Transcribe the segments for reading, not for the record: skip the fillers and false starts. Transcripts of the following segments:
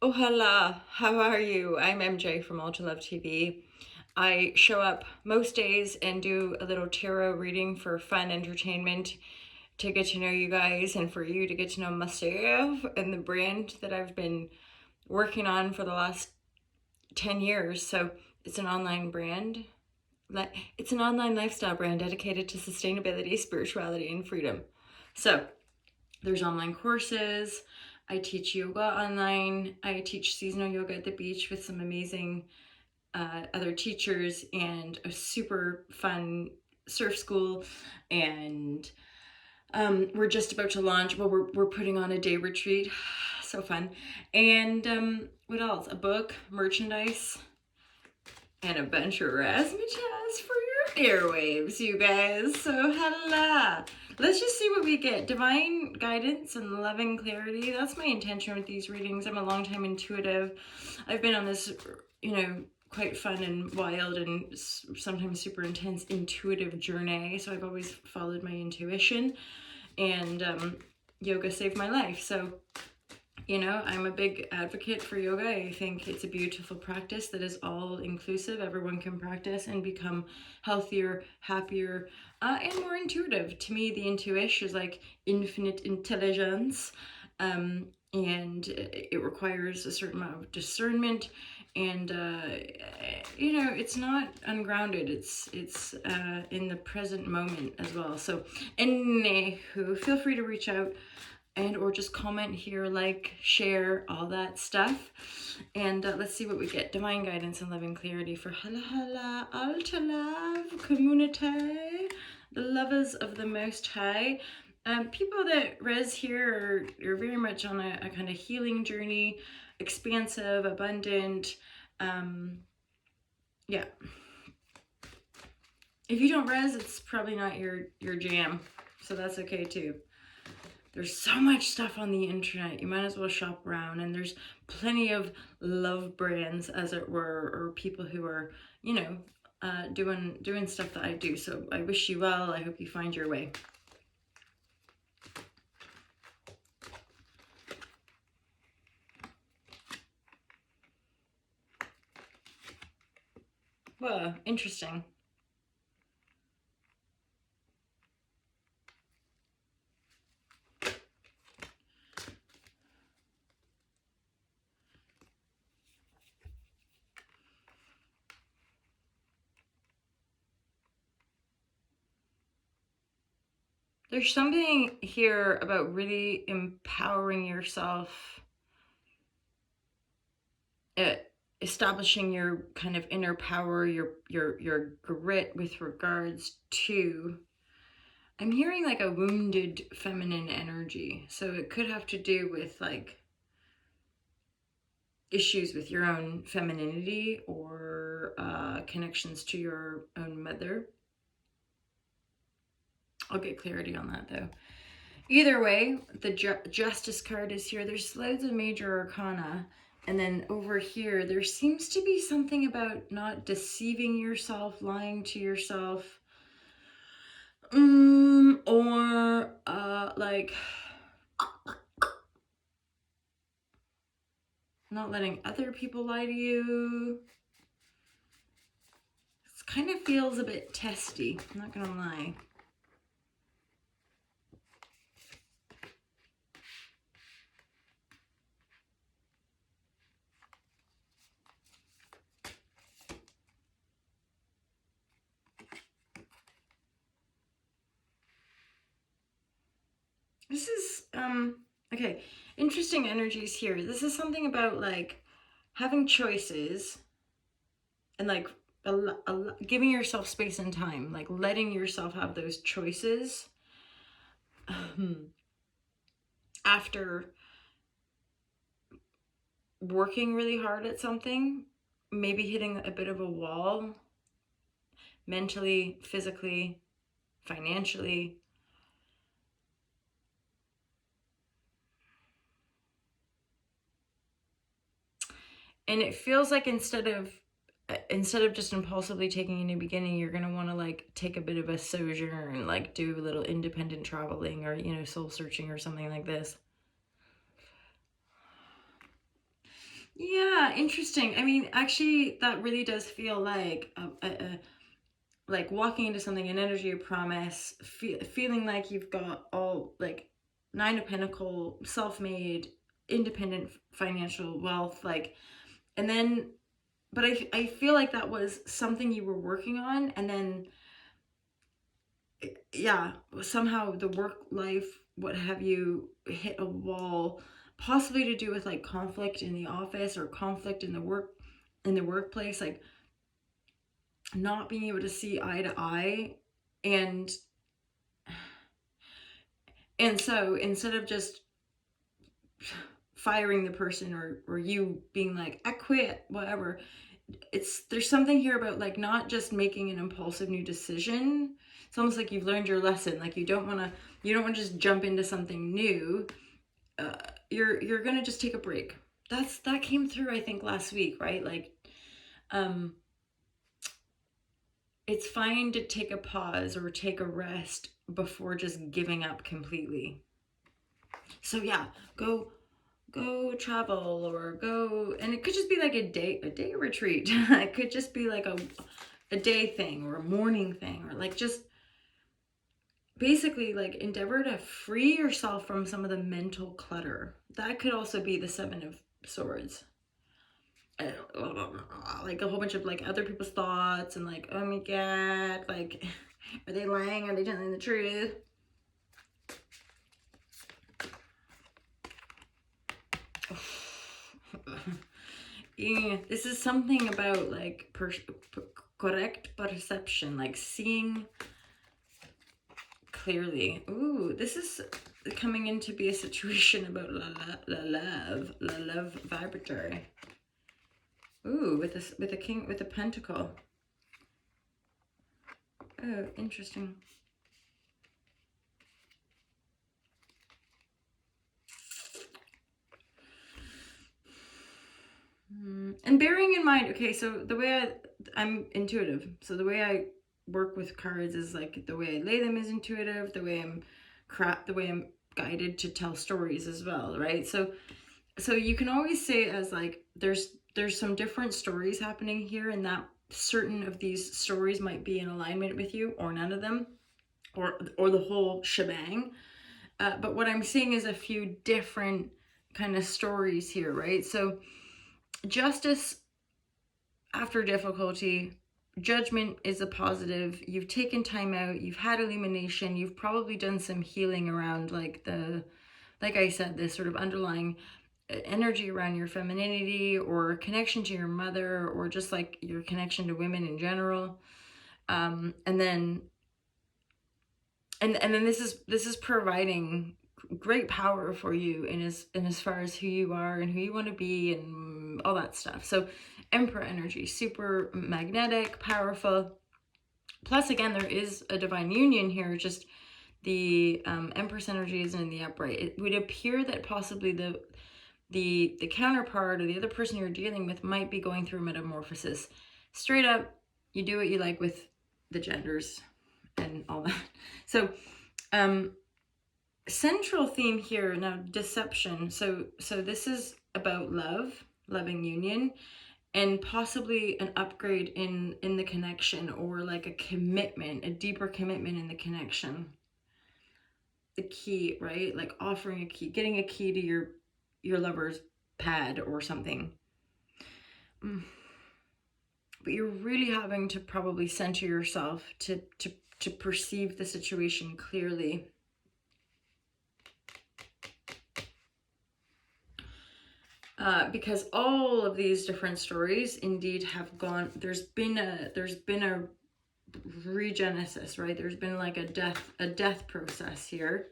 Oh, hello. How are you? I'm MJ from Ultra Love TV. I show up most days and do a little tarot reading for fun entertainment to get to know you guys and for you to get to know myself and the brand that I've been working on for the last 10 years. So it's an online brand. It's an online lifestyle brand dedicated to sustainability, spirituality, and freedom. So there's online courses. I teach yoga online. I teach seasonal yoga at the beach with some amazing other teachers and a super fun surf school. And we're just about to launch. Well, we're putting on a day retreat. So fun. And what else? A book, merchandise, and a bunch of razzmatazz for your airwaves, you guys. So hello. Let's just see what we get. Divine guidance and loving clarity. That's my intention with these readings. I'm a long-time intuitive. I've been on this, quite fun and wild and sometimes super intense intuitive journey. So I've always followed my intuition, and yoga saved my life. So I'm a big advocate for yoga. I think it's a beautiful practice that is all inclusive. Everyone can practice and become healthier, happier, and more intuitive. To me, the intuition is like infinite intelligence, and it requires a certain amount of discernment. And it's not ungrounded. It's in the present moment as well. So, anywho, feel free to reach out and or just comment here, like, share, all that stuff. And let's see what we get. Divine guidance and loving clarity for hala alta love community, the lovers of the Most High. People that res here are very much on a kind of healing journey, expansive, abundant. Yeah. If you don't res, it's probably not your jam, so that's okay too. There's so much stuff on the internet. You might as well shop around, and there's plenty of love brands, as it were, or people who are, doing stuff that I do. So I wish you well. I hope you find your way. Well, interesting. There's something here about really empowering yourself, establishing your kind of inner power, your grit with regards to, I'm hearing like a wounded feminine energy. So it could have to do with like issues with your own femininity or connections to your own mother. I'll get clarity on that though. Either way, the Justice card is here. There's loads of major arcana. And then over here, there seems to be something about not deceiving yourself, lying to yourself, or like not letting other people lie to you. It kind of feels a bit testy, I'm not gonna lie. This is, okay, interesting energies here. This is something about like having choices and like giving yourself space and time, like letting yourself have those choices after working really hard at something, maybe hitting a bit of a wall mentally, physically, financially. And it feels like instead of just impulsively taking a new beginning, you're going to want to like take a bit of a sojourn and like do a little independent traveling or, soul searching or something like this. Yeah, interesting. I mean, actually, that really does feel like like walking into something, an energy of promise, feeling like you've got all like Nine of Pentacle, self-made, independent financial wealth, like, and then, but I feel like that was something you were working on, and then, yeah, somehow the work life, what have you, hit a wall, possibly to do with like conflict in the office or conflict in the workplace, like not being able to see eye to eye, and so instead of just firing the person, or you being like, I quit, whatever, there's something here about like not just making an impulsive new decision. It's almost like you've learned your lesson. Like you don't want to just jump into something new. uh, you're gonna just take a break. That came through, I think, last week, right? Like, um it's fine to take a pause or take a rest before just giving up completely. So yeah, go travel, or go, and it could just be like a day retreat. It could just be like a day thing or a morning thing, or like just basically like endeavor to free yourself from some of the mental clutter. That could also be the Seven of Swords. Like a whole bunch of like other people's thoughts, and like, oh my god, like, are they lying, are they telling the truth? Yeah, this is something about like correct perception, like seeing clearly. Ooh, this is coming in to be a situation about la love vibratory. Ooh, with this, with a king, with a pentacle. Oh, interesting. And bearing in mind, okay, so the way I'm intuitive. So the way I work with cards is like the way I lay them is intuitive. The way I'm guided to tell stories as well, right? So you can always say it as like there's some different stories happening here, and that certain of these stories might be in alignment with you, or none of them, or the whole shebang. But what I'm seeing is a few different kind of stories here, right? So justice after difficulty, judgment is a positive. You've taken time out, you've had illumination, you've probably done some healing around like I said, this sort of underlying energy around your femininity, or connection to your mother, or just like your connection to women in general. And then this is providing great power for you in as far as who you are and who you want to be and all that stuff. So Emperor energy, super magnetic, powerful. Plus, again, there is a divine union here. Just the Empress energy is in the upright. It would appear that possibly the counterpart, or the other person you're dealing with, might be going through a metamorphosis. Straight up, you do what you like with the genders and all that. So central theme here now, deception. So this is about loving union, and possibly an upgrade in the connection, or like a commitment, a deeper commitment in the connection. The key, right? Like offering a key, getting a key to your lover's pad or something. But you're really having to probably center yourself to perceive the situation clearly. Because all of these different stories indeed have gone, there's been a regenesis, right? There's been like a death process here.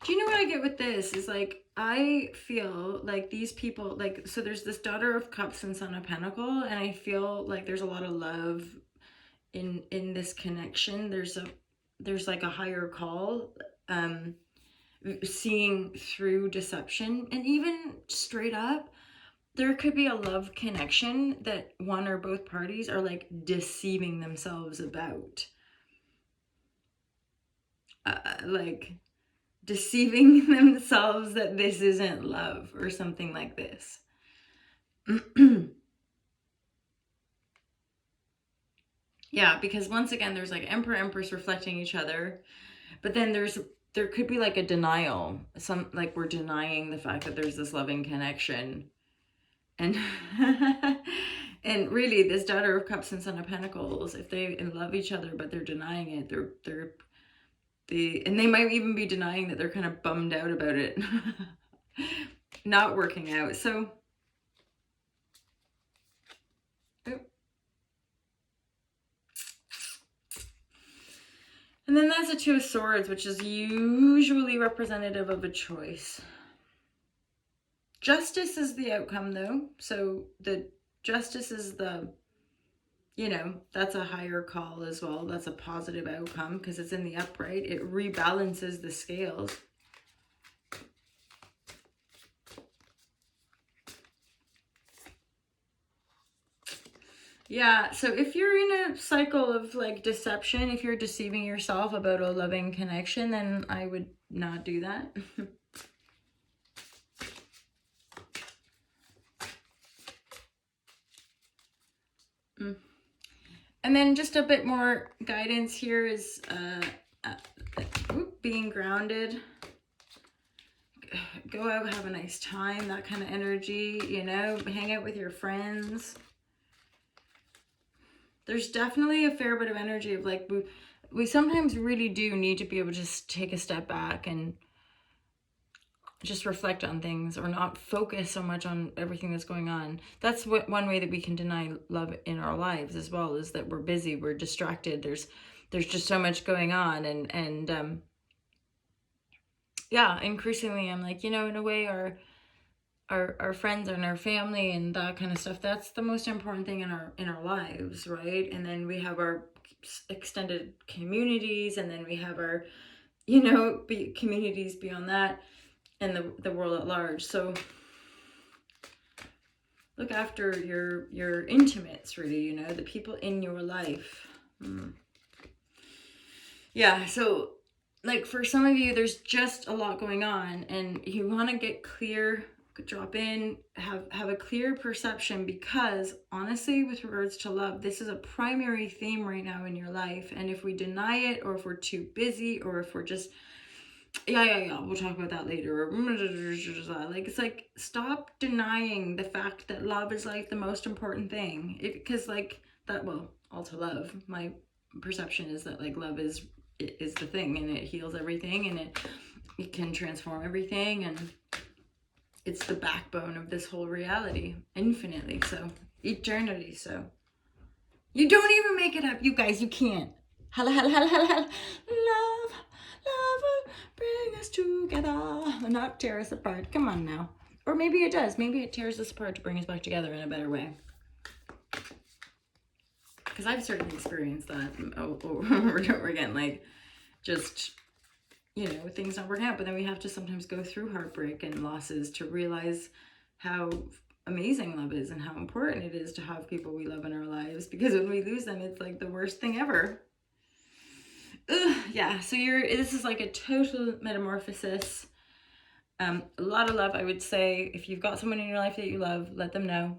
Do you know what I get with this is like, I feel like these people, like, so there's this Daughter of Cups and Son of Pentacle, and I feel like there's a lot of love in this connection. There's like a higher call, seeing through deception, and even straight up, there could be a love connection that one or both parties are like deceiving themselves about. like deceiving themselves that this isn't love or something like this. Yeah, because once again, there's like Emperor, Empress reflecting each other, but then there could be like a denial, some like we're denying the fact that there's this loving connection, and and really this Daughter of Cups and Son of Pentacles, if they love each other but they're denying it, and they might even be denying that they're kind of bummed out about it not working out. So and then that's a Two of Swords, which is usually representative of a choice. Justice is the outcome, though. So the justice is the, that's a higher call as well. That's a positive outcome because it's in the upright. It rebalances the scales. Yeah, so if you're in a cycle of like deception, if you're deceiving yourself about a loving connection, then I would not do that. And then just a bit more guidance here is being grounded. Go out, have a nice time, that kind of energy, hang out with your friends. There's definitely a fair bit of energy of like, we sometimes really do need to be able to just take a step back and just reflect on things, or not focus so much on everything that's going on. That's one way that we can deny love in our lives as well, is that we're busy, we're distracted, there's just so much going on, and yeah, increasingly I'm like, in a way our friends and our family and that kind of stuff, that's the most important thing in our lives, right? And then we have our extended communities, and then we have our communities beyond that, and the world at large. So look after your intimates, really, the people in your life. Yeah, so like for some of you, there's just a lot going on, and you want to get clear, drop in, have a clear perception, because honestly, with regards to love, this is a primary theme right now in your life. And if we deny it, or if we're too busy, or if we're just we'll talk about that later, like, it's like, stop denying the fact that love is like the most important thing. Because like that, well, all to love, my perception is that like love is the thing, and it heals everything, and it can transform everything, and it's the backbone of this whole reality, infinitely so, eternity so. You don't even make it up, you guys, you can't. Love will bring us together, not tear us apart. Come on now. Or maybe it does. Maybe it tears us apart to bring us back together in a better way. Because I've certainly experienced that over and over again. Like, just, things not working out. But then we have to sometimes go through heartbreak and losses to realize how amazing love is and how important it is to have people we love in our lives. Because when we lose them, it's like the worst thing ever. Yeah, so this is like a total metamorphosis. A lot of love, I would say. If you've got someone in your life that you love, let them know,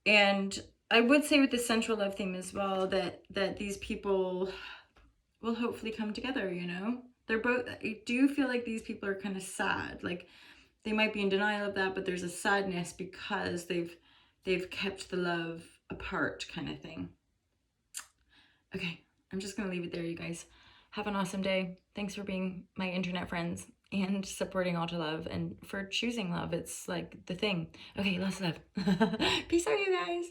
and I would say with the central love theme as well, that these people will hopefully come together, they're both, I do feel like these people are kind of sad, like they might be in denial of that, but there's a sadness because they've kept the love apart, kind of thing. Okay, I'm just gonna leave it there, you guys. Have an awesome day. Thanks for being my internet friends and supporting All to Love, and for choosing love. It's like the thing. Okay, lots of love. Peace out, you guys.